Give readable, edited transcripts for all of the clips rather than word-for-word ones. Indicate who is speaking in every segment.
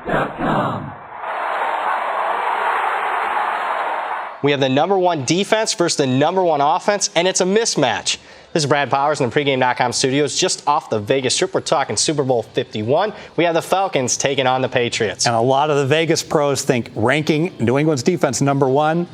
Speaker 1: Handicapped.com.
Speaker 2: We have the #1 defense versus the #1 offense, and it's a mismatch. This is Brad Powers in the pregame.com studios just off the Vegas Strip. We're talking Super Bowl 51. We have the Falcons taking on the Patriots.
Speaker 3: And a lot of the Vegas pros think ranking New England's defense #1,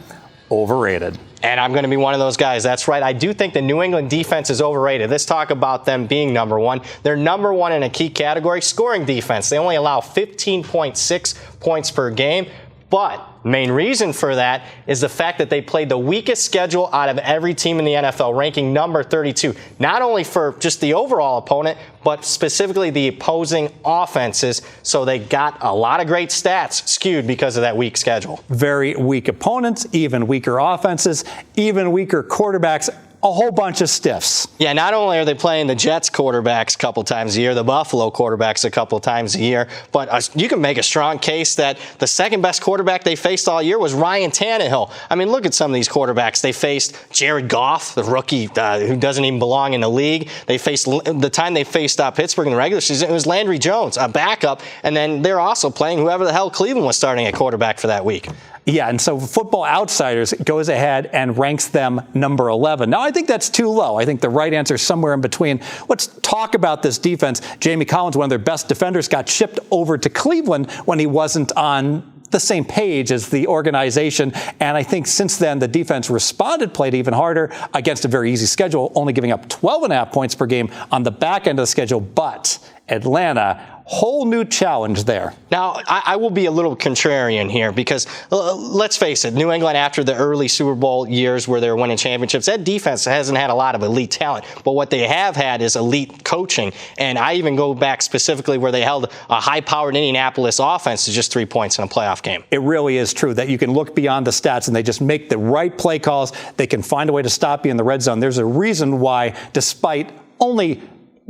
Speaker 3: overrated.
Speaker 2: And I'm going to be one of those guys. That's right. I do think the New England defense is overrated. Let's talk about them being #1. They're #1 in a key category, scoring defense. They only allow 15.6 points per game. But the main reason for that is the fact that they played the weakest schedule out of every team in the NFL, ranking number 32. Not only for just the overall opponent, but specifically the opposing offenses. So they got a lot of great stats skewed because of that weak schedule.
Speaker 3: Very weak opponents, even weaker offenses, even weaker quarterbacks. A whole bunch of stiffs.
Speaker 2: Yeah, not only are they playing the Jets quarterbacks a couple times a year, the Buffalo quarterbacks a couple times a year, but you can make a strong case that the second best quarterback they faced all year was Ryan Tannehill. I mean, look at some of these quarterbacks. They faced Jared Goff, the rookie who doesn't even belong in the league. They faced, the time they faced Pittsburgh in the regular season, it was Landry Jones, a backup, and then they're also playing whoever the hell Cleveland was starting at quarterback for that week.
Speaker 3: Yeah, and so Football Outsiders goes ahead and ranks them #11. Now, I think that's too low. I think the right answer is somewhere in between. Let's talk about this defense. Jamie Collins, one of their best defenders, got shipped over to Cleveland when he wasn't on the same page as the organization. And I think since then, the defense responded, played even harder against a very easy schedule, only giving up 12.5 points per game on the back end of the schedule. But Atlanta, whole new challenge there.
Speaker 2: Now, I will be a little contrarian here because let's face it, New England after the early Super Bowl years where they were winning championships, that defense hasn't had a lot of elite talent. But what they have had is elite coaching. And I even go back specifically where they held a high-powered Indianapolis offense to just 3 points in a playoff game.
Speaker 3: It really is true that you can look beyond the stats and they just make the right play calls. They can find a way to stop you in the red zone. There's a reason why, despite only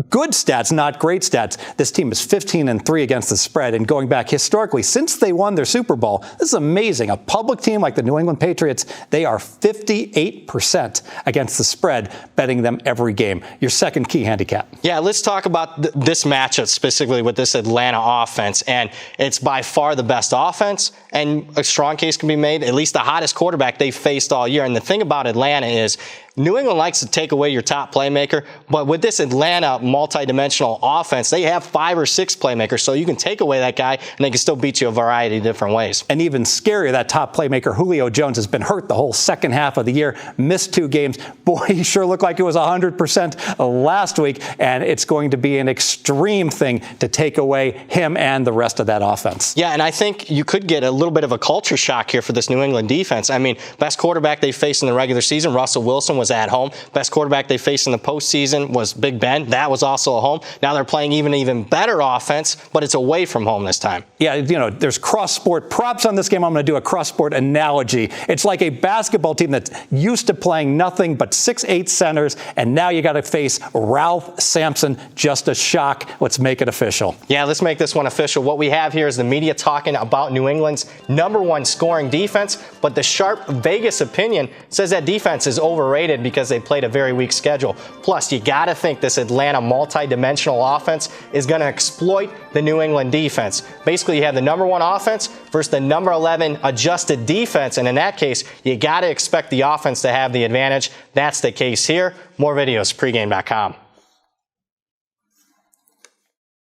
Speaker 3: good stats, not great stats, this team is 15-3 against the spread. And going back historically, since they won their Super Bowl, this is amazing. A public team like the New England Patriots, they are 58% against the spread, betting them every game. Your second key handicap.
Speaker 2: Yeah, let's talk about this matchup specifically with this Atlanta offense. And it's by far the best offense, and a strong case can be made, at least the hottest quarterback they've faced all year. And the thing about Atlanta is New England likes to take away your top playmaker, but with this Atlanta multi-dimensional offense, they have 5 or 6 playmakers, so you can take away that guy, and they can still beat you a variety of different ways.
Speaker 3: And even scarier, that top playmaker, Julio Jones, has been hurt the whole second half of the year, missed 2 games. Boy, he sure looked like it was 100% last week, and it's going to be an extreme thing to take away him and the rest of that offense.
Speaker 2: Yeah, and I think you could get a little bit of a culture shock here for this New England defense. I mean, best quarterback they faced in the regular season, Russell Wilson, was at home. Best quarterback they faced in the postseason was Big Ben. That was also a home. Now they're playing even better offense, but it's away from home this time.
Speaker 3: Yeah, you know, there's cross-sport props on this game. I'm going to do a cross-sport analogy. It's like a basketball team that's used to playing nothing but 6'8" centers, and now you got to face Ralph Sampson. Just a shock. Let's make it official.
Speaker 2: Yeah, let's make this one official. What we have here is the media talking about New England's #1 scoring defense, but the sharp Vegas opinion says that defense is overrated because they played a very weak schedule. Plus, you got to think this Atlanta multi-dimensional offense is going to exploit the New England defense. Basically, you have the #1 offense versus the #11 adjusted defense, and in that case, you got to expect the offense to have the advantage. That's the case here. More videos, pregame.com.